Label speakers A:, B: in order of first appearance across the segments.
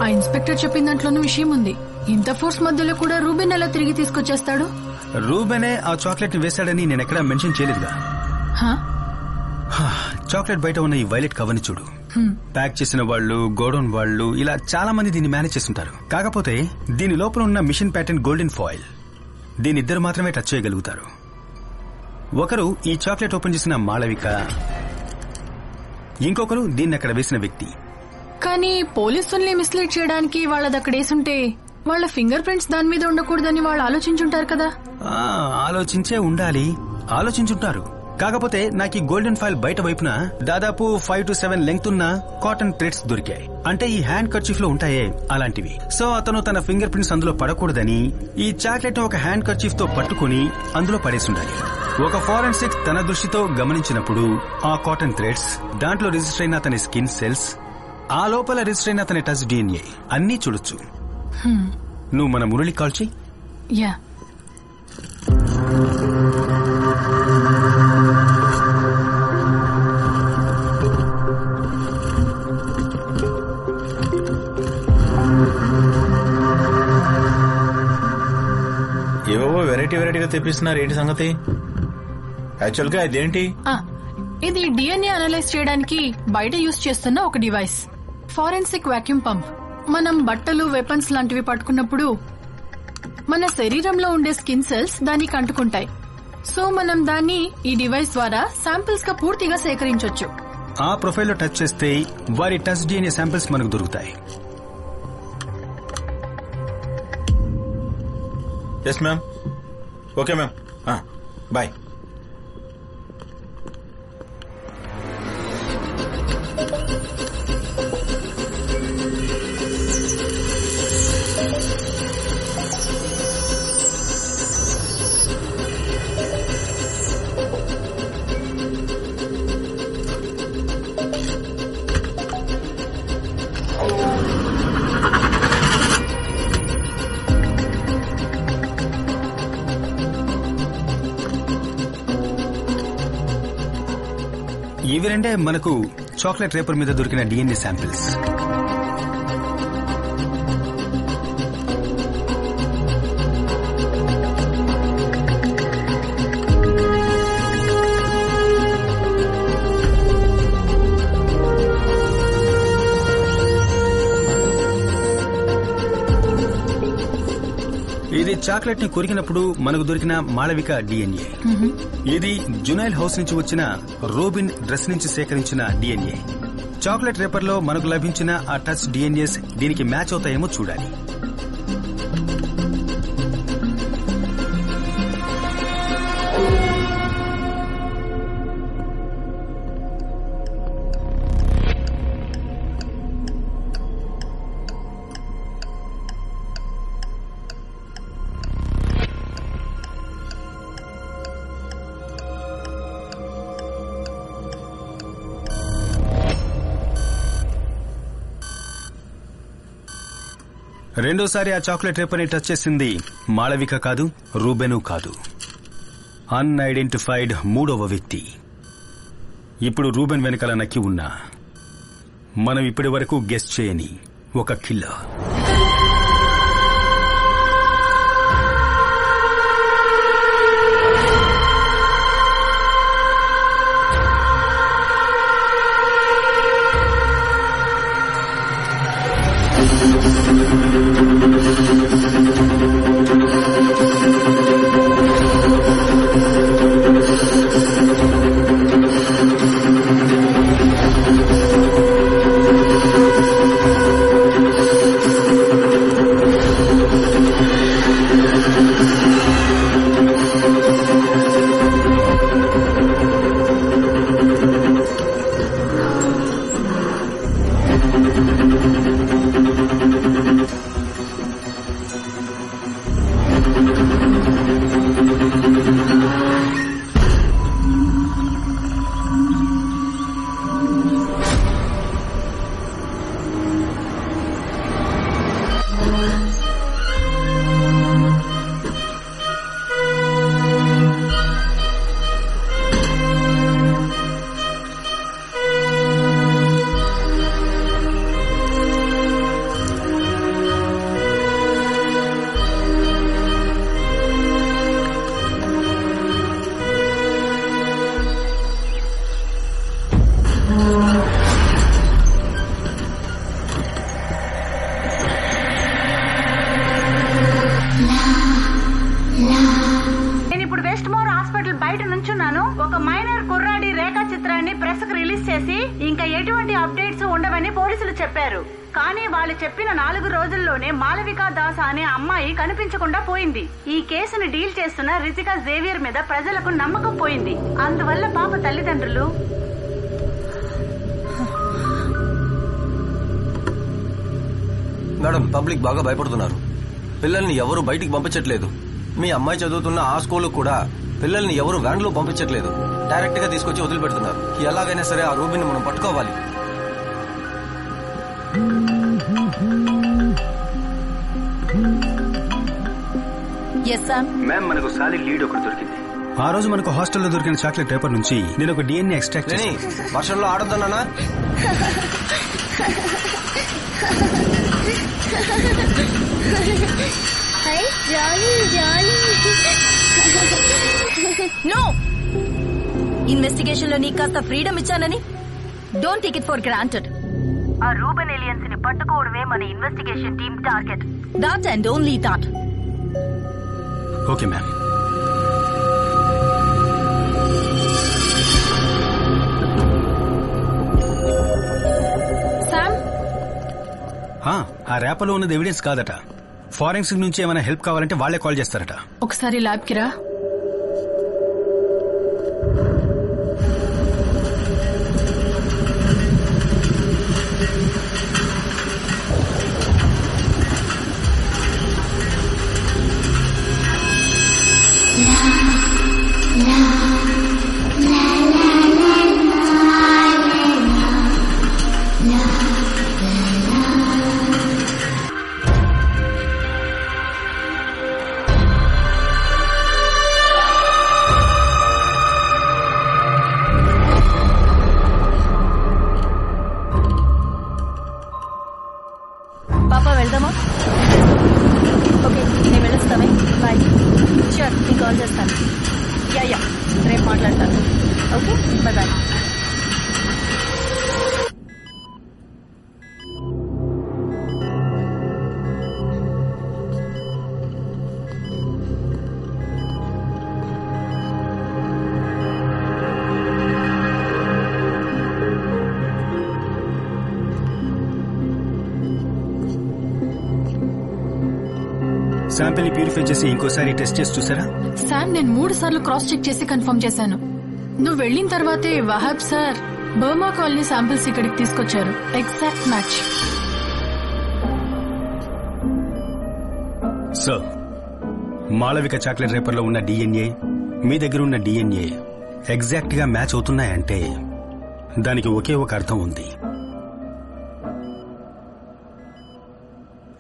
A: ఆ ఇన్స్పెక్టర్ చెప్పిన దాంట్లోనూ విషయం ఉంది. ఇంత ఫోర్స్ మధ్యలో కూడా రూబెన్ ఎలా తిరిగి తీసుకొచ్చేస్తాడు?
B: రూబెనే ఆ చాక్లెట్ ని వేశాడని నేను ఎక్కడా మెన్షన్ చేయలేదుగా. చాక్లెట్ బయట ఉన్న ఈ వైలెట్ కవర్ ని చూడు. ప్యాక్ చేసిన వాళ్ళు, గోడౌన్ వాళ్ళు, ఇలా చాలా మంది దీన్ని మేనేజ్ చేస్తుంటారు. కాకపోతే దీని లోపల ఉన్న మిషన్ ప్యాటర్న్ గోల్డెన్ ఫాయిల్, దీని ఇద్దరు మాత్రమే టచ్ చేయగలుగుతారు. ఒకరు ఈ చాక్లెట్ ఓపెన్ చేసిన మాళవిక, ఇంకొకరు దీన్ని అక్కడ వేసిన వ్యక్తి.
A: కానీ పోలీసుల్ని మిస్లీడ్ చేయడానికి వాళ్ళది అక్కడ వేసుంటే వాళ్ళ ఫింగర్ ప్రింట్స్ దాని మీద ఉండకూడదని వాళ్ళు ఆలోచించుంటారు కదా.
B: ఆలోచించే ఉండాలి, ఆలోచించుంటారు. కాకపోతే నాకు ఈ గోల్డెన్ ఫాయిల్ బయట వైపున దాదాపు 5 to 7 లెంగ్త్ ఉన్న కాటన్ థ్రెడ్స్ దొరికాయి. అంటే ఈ హ్యాండ్ కర్చీఫ్ లో ఉంటాయే అలాంటివి. సో అతను తన ఫింగర్ ప్రింట్స్ అందులో పడకూడదని ఈ చాక్లెట్ ఒక హ్యాండ్ కర్చీఫ్ తో పట్టుకుని అందులో పడేసుండాలి. ఒక ఫారెన్సిక్ తన దృష్టితో గమనించినప్పుడు ఆ కాటన్ థ్రెడ్స్, దాంట్లో రిజిస్టర్ అయిన అతని స్కిన్ సెల్స్, ఆ లోపల రిజిస్టర్ అయిన అతని టచ్ DNA అన్నీ చూడొచ్చు. నువ్వు మన మురళి కాల్ చెయ్యి.
A: యా,
C: ఏవో వెరైటీగా తెప్పిస్తున్నారు. ఏంటి సంగతి? యాక్చువల్ గా ఇదేంటి?
A: ఇది DNA అనలైజ్ చేయడానికి బయట యూజ్ చేస్తున్న ఒక డివైస్, ఫారెన్సిక్ వాక్యూమ్ పంప్. మనం బట్టలు, వెపన్స్ లాంటివి పట్టుకున్నప్పుడు మన శరీరంలో ఉండే స్కిన్ సెల్స్ దానికి అంటుకుంటాయి. సో మనం దాన్ని ఈ డివైస్ ద్వారా శాంపిల్స్ గా పూర్తిగా సేకరించొచ్చు.
B: ఆ ప్రొఫైల్ లో టచ్ చేస్తే వారి టచ్ DNA శాంపిల్స్ మనకు దొరుకుతాయి.
C: Yes ma'am. Okay ma'am, bye.
B: ఇవి రెండే మనకు చాక్లెట్ రేపర్ మీద దొరికిన DNA శాంపిల్స్. ఇది చాక్లెట్ ని కొరికినప్పుడు మనకు దొరికిన మాళవిక DNA. ఇది జునైల్ హౌస్ నుంచి వచ్చిన రోబిన్ డ్రెస్ నుంచి సేకరించిన DNA. చాక్లెట్ రేపర్ లో మనకు లభించిన ఆ టచ్ DNAs దీనికి మ్యాచ్ అవుతాయేమో చూడాలి. రెండోసారి ఆ చాక్లెట్ రేపర్ ని టచ్ చేసింది మాళవిక కాదు, రూబెను కాదు, అన్ఐడెంటిఫైడ్ మూడవ వ్యక్తి. ఇప్పుడు రూబెన్ వెనకాల నక్కి ఉన్నా మనం ఇప్పటి వరకు గెస్ చేయని ఒక కిల్లర్.
D: గాను ఒక మైనర్ కుర్రాడి రేఖా చిత్రాన్ని ప్రెస్ కు రిలీజ్ చేసి ఇంకా ఎటువంటి అప్డేట్స్ ఉండవని పోలీసులు చెప్పారు. కానీ వాళ్ళు చెప్పిన 4 రోజుల్లోనే మాలవికా దాస్ అనే అమ్మాయి కనిపించకుండా పోయింది. ఈ కేసును డీల్ చేస్తున్న రితికా జేవియర్ మీద ప్రజలకు నమ్మకం పోయింది. అందువల్ల పాప తల్లిదండ్రులు
E: మేడం, పబ్లిక్ బాగా భయపడుతున్నారు. పిల్లల్ని ఎవరు బయటికి పంపించట్లేదు. మీ అమ్మాయి చదువుతున్న ఆ స్కూల్ కూడా పిల్లల్ని ఎవరు వ్యాన్ లో పంపించట్లేదు. డైరెక్ట్ గా తీసుకొచ్చి వదిలిపెడుతున్నారు. ఎలాగైనా సరే ఆ రూబిని మనం పట్టుకోవాలి.
B: మ్యామ్, మనకు సాలిడ్ లీడ్ ఒకటి దొరికింది. ఆ రోజు మనకు హాస్టల్లో దొరికిన చాక్లెట్ పేపర్ నుంచి నేను ఒక డిఎన్ఏ ఎక్స్ట్రాక్ట్ చేసి
E: వర్షంలో ఆడొద్దన్నా.
F: నో, ఇన్వెస్టిగేషన్ లో నీకు కాస్త ఫ్రీడమ్ ఇచ్చానని don't take it for granted. ఆ రూబెన్ ఏలియన్స్ ని పట్టుకోవడమే మన investigation team target. That and only that.
B: Okay ma'am.
A: Sam,
B: ఆ ర్యాపలో ఉన్నది ఎవిడెన్స్ కాదట. ఫారెన్సిక్ నుంచి ఏమైనా హెల్ప్ కావాలంటే వాళ్లే కాల్ చేస్తారట.
A: ఒకసారి ల్యాబ్ కి రా.
F: పాపా వెళ్దామా? ఓకే, నేను వెళ్ళొస్తామే. బాయ్. షూర్, నీకు కాల్ చేస్తాను. యా, రేపు మాట్లాడతాను. Okay, bye bye.
B: శాంపిల్ ని ప్యూరిఫై చేసి ఇంకోసారి టెస్ట్ చేసి చూసారా?
A: శామ్, నేను 3 సార్లు క్రాస్ చెక్ చేసి కన్ఫర్మ్ చేశాను. నువ్వు వెళ్లిన తర్వాతే Wahab sir Burma colony samples ఇక్కడికి తీసుకొచ్చారు. Exact match.
B: Sir, Malavika chocolate wrapper లో ఉన్న డిఎన్ఏ మీ దగ్గర ఉన్న డిఎన్ఏ ఎగ్జాక్ట్ గా మ్యాచ్ అవుతున్నాయంటే దానికి ఒకే ఒక అర్థం ఉంది.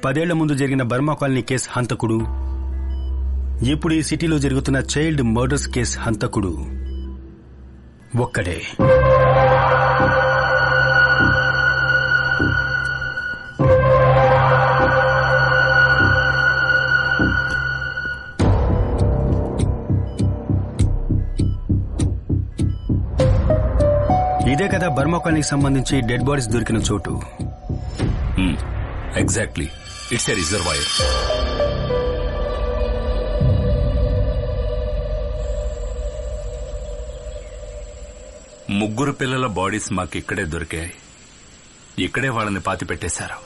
B: 10 ఏళ్ల ముందు జరిగిన బర్మా కాలనీ కేసు హంతకుడు, ఇప్పుడు ఈ సిటీలో జరుగుతున్న చైల్డ్ మర్డర్స్ కేసు హంతకుడు ఒక్కడే. ఇదే కదా బర్మా కాలనీకి సంబంధించి డెడ్ బాడీస్ దొరికిన చోటు.
G: Exactly, it's a reservoir. ముగ్గురు పిల్లల బాడీస్ మాకిక్కడే దొరికాయి. ఇక్కడే వాళ్ళని పాతి పెట్టేశారు.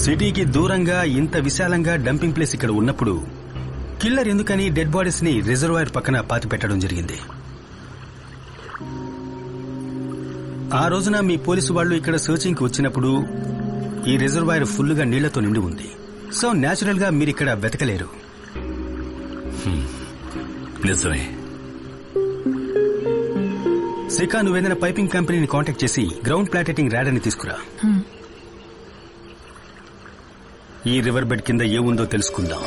B: సిటీకి దూరంగా ఇంత విశాలంగా డంపింగ్ ప్లేస్ ఇక్కడ ఉన్నప్పుడు కిల్లర్ ఎందుకని డెడ్ బాడీస్ ని రిజర్వాయర్ పక్కన పాతి పెట్టడం జరిగింది? ఆ రోజున మీ పోలీసు వాళ్ళు ఇక్కడ సర్చింగ్ కి వచ్చినప్పుడు ఈ రిజర్వాయర్ ఫుల్ గా నీళ్లతో నిండి ఉంది. సో న్యాచురల్ గా మీరిక్కడ వెతకలేరు.
G: నిజమే.
B: శిఖా, నువ్వేదైనా పైపింగ్ కంపెనీని కాంటాక్ట్ చేసి గ్రౌండ్ ప్లాటెటింగ్ ర్యాడర్ ని తీసుకురా. ఈ రివర్ బెడ్ కింద ఏముందో తెలుసుకుందాం.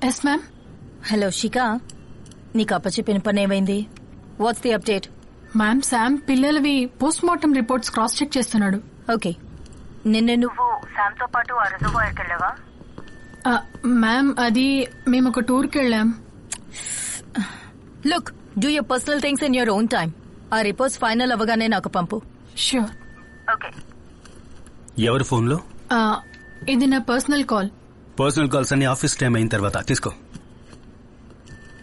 A: Yes ma'am.
F: హలో శిఖా, నీకు అప్పచెప్పిన పని ఏమైంది? What's the update?
A: Ma'am, Sam పిల్లలవి post mortem reports cross check చేస్తున్నాడు.
F: ఓకే, నిన్న నువ్వు శామ్తో పాటు ఆ రిజర్వాయర్కి వెళ్ళావా?
A: మ్యామ్, అది మేము ఒక టూర్కి వెళ్ళాం.
F: Look, do your personal things in your own time. ఆ రిపోర్ట్స్ ఫైనల్ అవ్వగానే నాకు పంపు.
A: ష్యూర్.
F: ఓకే.
B: ఎవరి ఫోన్లో?
A: ఇది నా పర్సనల్ కాల్.
B: పర్సనల్ కాల్స్ అన్ని ఆఫీస్ టైం అయిన తర్వాత తీసుకో.